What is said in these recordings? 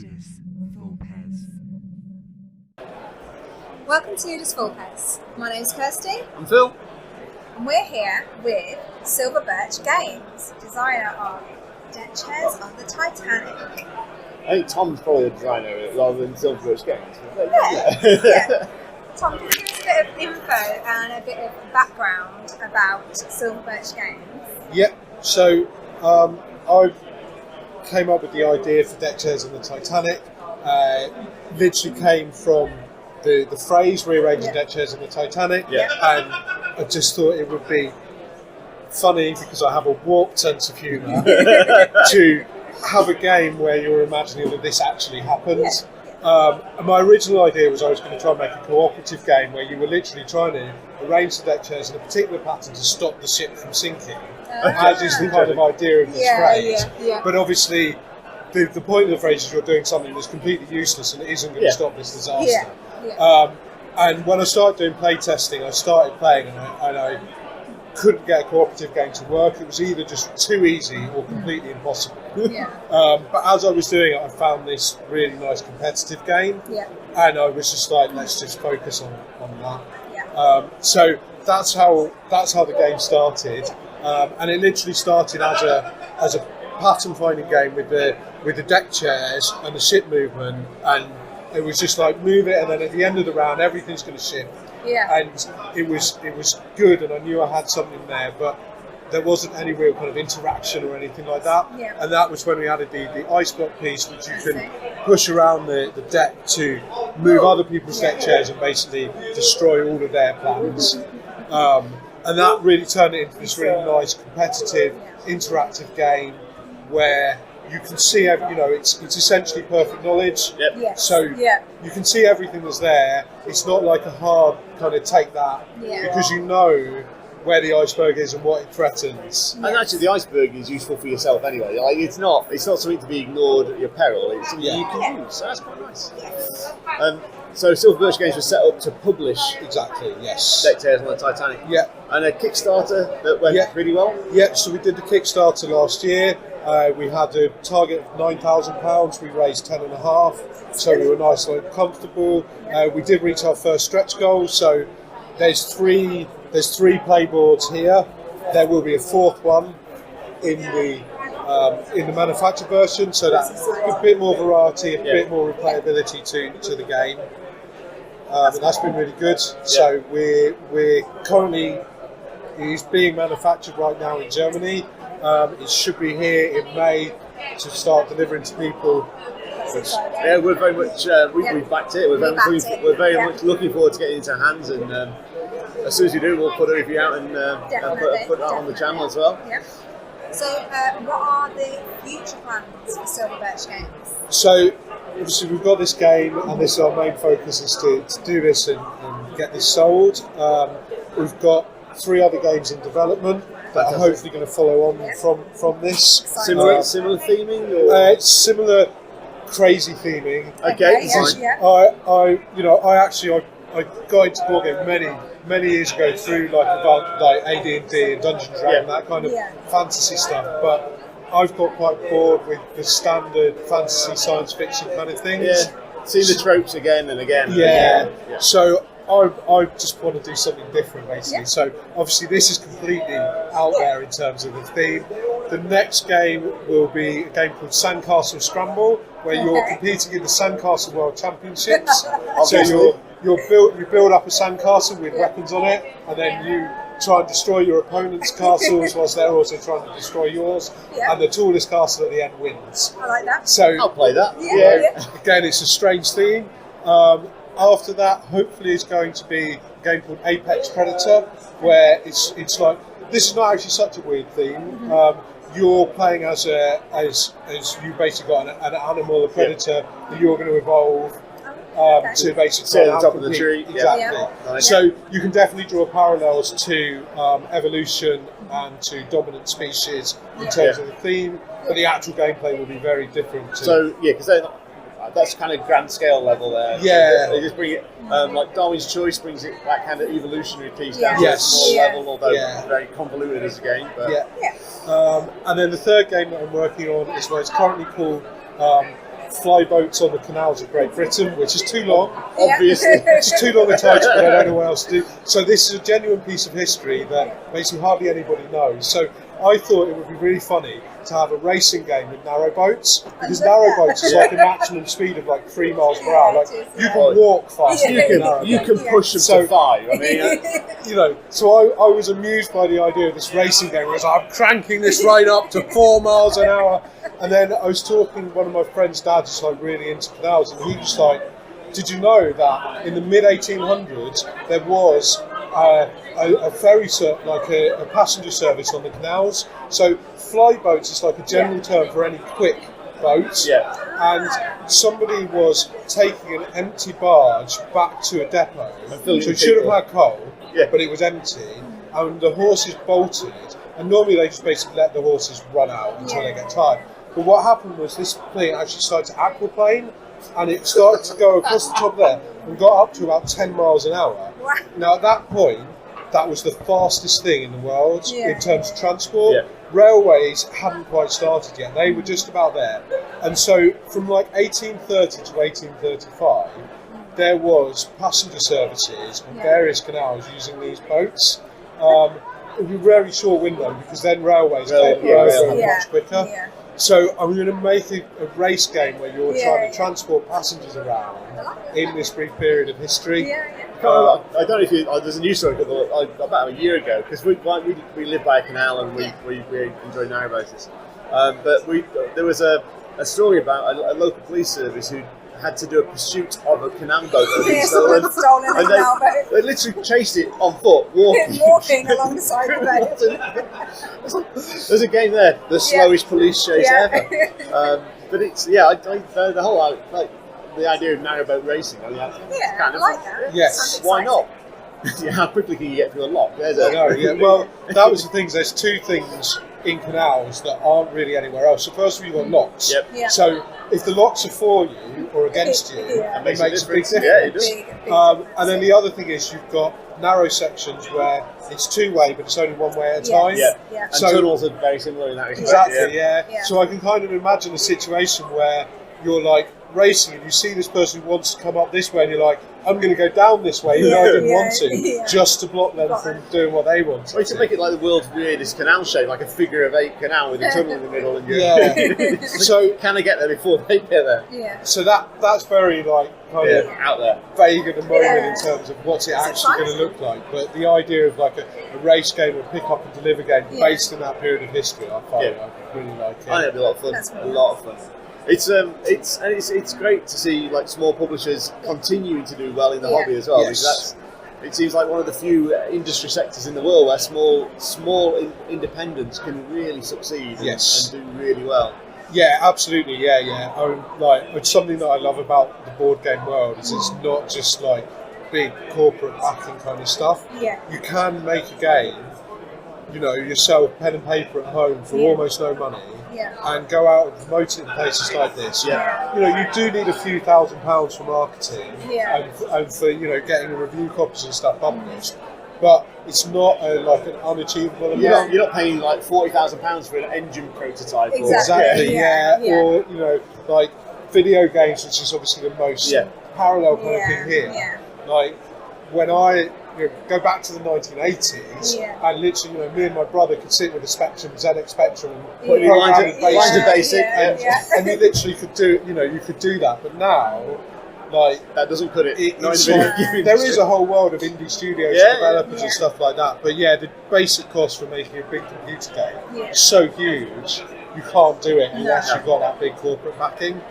Ludus Vulpes. Welcome to Ludus Vulpes. My name's Kirsty. I'm Phil. And we're here with Silver Birch Games, designer of Deckchairs on the Titanic. I think Tom's probably the designer of it rather than Silver Birch Games. Yeah. Tom, can you give us a bit of info and a bit of background about Silver Birch Games? Yep. So I came up with the idea for Deckchairs on the Titanic. Literally came from the phrase rearranging Deckchairs on the Titanic, and I just thought it would be funny because I have a warped sense of humour to have a game where you're imagining that this actually happens. And my original idea was I was going to try and make a cooperative game where you were literally trying to arrange the deck chairs in a particular pattern to stop the ship from sinking, as is the kind of idea of this phrase. But obviously, the point of the phrase is you're doing something that's completely useless and it isn't going to stop this disaster. And when I started doing play testing, I started playing and I couldn't get a cooperative game to work. It was either just too easy or completely impossible. But as I was doing it, I found this really nice competitive game, and I was just like, let's just focus on that. So that's how the game started, and it literally started as a pattern finding game with the deck chairs and the ship movement, and it was just like move it, and then at the end of the round, everything's going to shift. And it was good, and I knew I had something there, but there wasn't any real kind of interaction or anything like that. And that was when we added the ice block piece, which you can push around the deck to move other people's deck chairs and basically destroy all of their plans. And that really turned it into this really nice, competitive, interactive game where you can see, it's essentially perfect knowledge. So you can see everything that's there. It's not like a hard kind of take that because you know where the iceberg is and what it threatens. And actually, the iceberg is useful for yourself anyway. Like it's not something to be ignored at your peril. It's something you can use. So that's quite nice. So Silver Birch Games was set up to publish Deckchairs on the Titanic. And a Kickstarter that went really well. So we did the Kickstarter last year. We had a target of £9,000. We raised 10.5, so we were nice and comfortable. We did reach our first stretch goal. So there's three playboards here. There will be a fourth one in the manufactured version. So that's a bit more variety, a bit more replayability to the game. And that's been really good. So we're currently, it's being manufactured right now in Germany. It should be here in May to start delivering to people. We're very much we've backed it. We're very much looking forward to getting it into hands, and as soon as we do, we'll put a review out and put that on the channel as well. So, what are the future plans for Silver Birch Games? So, obviously, we've got this game, and this is our main focus is to do this and get this sold. We've got 3 other games in development that are hopefully going to follow on from this. Similar theming, or similar crazy theming. I got into board game many years ago through like AD&D and Dungeons and Dragons, that kind of fantasy stuff. But I've got quite bored with the standard fantasy science fiction kind of things. Seen the tropes again and again. So I just want to do something different, basically. So obviously this is completely out there in terms of the theme. The next game will be a game called Sandcastle Scramble, where you're competing in the Sandcastle World Championships. So you build up a sandcastle with weapons on it, and then you try and destroy your opponent's castles whilst they're also trying to destroy yours. And the tallest castle at the end wins. I like that. So I'll play that. Again, it's a strange theme. After that, hopefully, it's going to be a game called Apex Predator, where it's like, this is not actually such a weird theme. You're playing as you basically got an animal, a predator, that you're going to evolve to basically sit at the top of the tree. Exactly. So you can definitely draw parallels to evolution and to dominant species in terms of the theme, but the actual gameplay will be very different. Because that's kind of grand scale level there. So they just bring it, like Darwin's Choice brings it, that kind of evolutionary piece down to a small level, although very convoluted as a game. But. And then the third game that I'm working on is what it's currently called fly boats on the canals of Great Britain, which is too long, Yeah. obviously. It's too long a title, but I don't know what else to do. So this is a genuine piece of history that basically hardly anybody knows. So I thought it would be really funny to have a racing game with narrow boats, because narrow boats is like a maximum speed of like 3 miles per hour. Like you can walk fast. You can push them to 5. I mean, you know, so I was amused by the idea of this racing game where it's like, I'm cranking this right up to 4 miles an hour. And then I was talking to one of my friend's dads who's like really into canals, and he was like, did you know that in the mid 1800s there was a ferry like a passenger service on the canals? So fly boats is like a general term for any quick boats. Yeah. And somebody was taking an empty barge back to a depot, so it should have had coal, but it was empty, and the horses bolted, and normally they just basically let the horses run out until they get tired. But what happened was this plane actually started to aquaplane, and it started to go across the top there and got up to about 10 miles an hour. Now at that point, that was the fastest thing in the world in terms of transport. Yeah. Railways hadn't quite started yet, they were just about there. And so from like 1830 to 1835, there was passenger services on various canals using these boats. It was a very short window because then railways came over much quicker. Yeah. So I'm going to make a race game where you're trying to transport passengers around in this brief period of history. I don't know if there's a news story about a year ago, because we live by a canal and we enjoy narrowboats. But there was a story about a local police service who had to do a pursuit of a canal boat that had been stolen. And they literally chased it on foot, walking along the side of the boat. There's a game there, the slowest police chase ever. But it's the whole the idea of narrowboat racing. I mean, that's kind of like that. Yes, why not? How quickly can you get through a lock? Well, that was the thing. There's two things in canals that aren't really anywhere else. So first of all, you've got locks. Yep. Yeah. So if the locks are for you or against you, it makes a big difference. Yeah, it does. And then the other thing is you've got narrow sections where it's two-way, but it's only one way at a time. Yeah. And So tunnels are very similar in that respect. exactly, yeah. So I can kind of imagine a situation where you're like racing and you see this person who wants to come up this way and you're like, I'm going to go down this way even though I didn't want to, just to block them from doing what they want to. Or you can make it like the world's weirdest canal shape, like a figure of 8 canal with a tunnel in the middle, and Yeah. so can I get there before they get there? Yeah. So that's very like kind of Out there. vague at the moment in terms of what's it actually going to look like. But the idea of like a race game or pick up and deliver game based in that period of history, I find I really like it. I think it'd be a lot of fun. That's A lot of fun. It's great to see like small publishers continuing to do well in the hobby as well. Yes. Because it seems like one of the few industry sectors in the world where small independents can really succeed and do really well. Yeah, absolutely. Yeah. It's something that I love about the board game world is it's not just like big corporate backing kind of stuff. Yeah. You can make a game, yourself, pen and paper at home for almost no money. Yeah. And go out and promote it in places like this. Yeah. You do need a few £1,000s for marketing and for getting review copies and stuff published, but it's not like an unachievable amount. You're not paying like £40,000 for an engine prototype. Exactly. Or like video games, which is obviously the most parallel kind of thing here. Yeah. Like when I go back to the 1980s, and literally, me and my brother could sit with a Spectrum, ZX Spectrum, and put lines of basic, and you literally could do, you could do that. But now, like that doesn't cut it. There is a whole world of indie studios, developers, and stuff like that. But the basic cost for making a big computer game is so huge, you can't do it unless you've got that big corporate backing.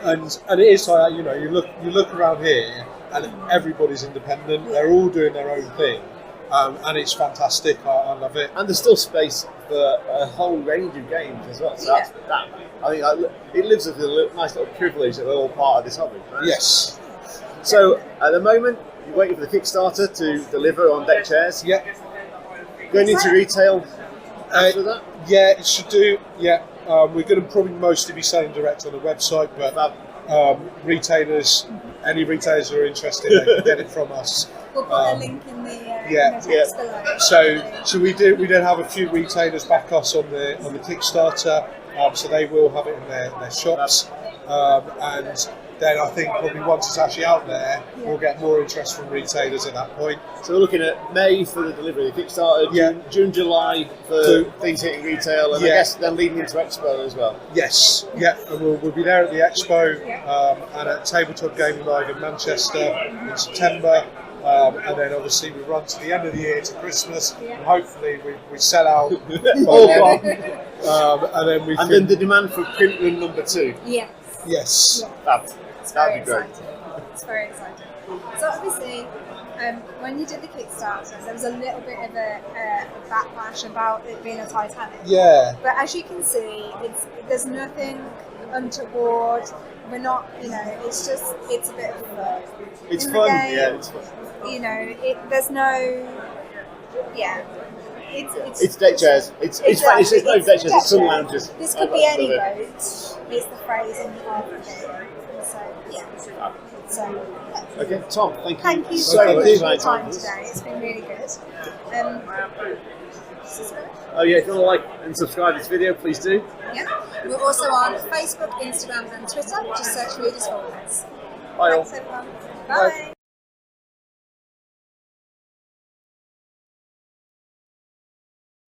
And it is like that. You look around here, and everybody's independent. They're all doing their own thing, and it's fantastic. I love it. And there's still space for a whole range of games as well. So that's that. I think it lives as a nice little privilege that we're all part of this hobby. Right? Yes. So at the moment, you're waiting for the Kickstarter to deliver on Deckchairs. Yeah. Going into retail after that. Yeah, it should do. Yeah. We're going to probably mostly be selling direct on the website, but retailers. Any retailers who are interested, they can get it from us. We'll put a link in the text below. So we did have a few retailers back us on the Kickstarter. so they will have it in their shops. And then I think probably once it's actually out there, we'll get more interest from retailers at that point. So we're looking at May for the delivery of the Kickstarter, June, July for things hitting retail, and I guess then leading into Expo as well. Yes, and we'll be there at the Expo and at Tabletop Gaming Live in Manchester in September. And then obviously we run to the end of the year to Christmas, and hopefully we sell out. And then the demand for print run number 2. Yes. That'd be great. It's very exciting. So obviously, when you did the Kickstarter, there was a little bit of a backlash about it being a Titanic. Yeah. But as you can see, there's nothing untoward. We're not, it's a bit of fun. It's in fun, the game, it's fun. There's no, It's Deckchairs. It's no Deckchairs. It's some lounges. This could be any boat. Is the phrase in the art of it. So Okay, Tom, thank you so so much much for your for time today. It's been really good. Oh yeah, if you want to like and subscribe to this video, please do. Yeah. We're also on Facebook, Instagram and Twitter. Just search Ludus Vulpes. Bye all. Thanks everyone. Bye.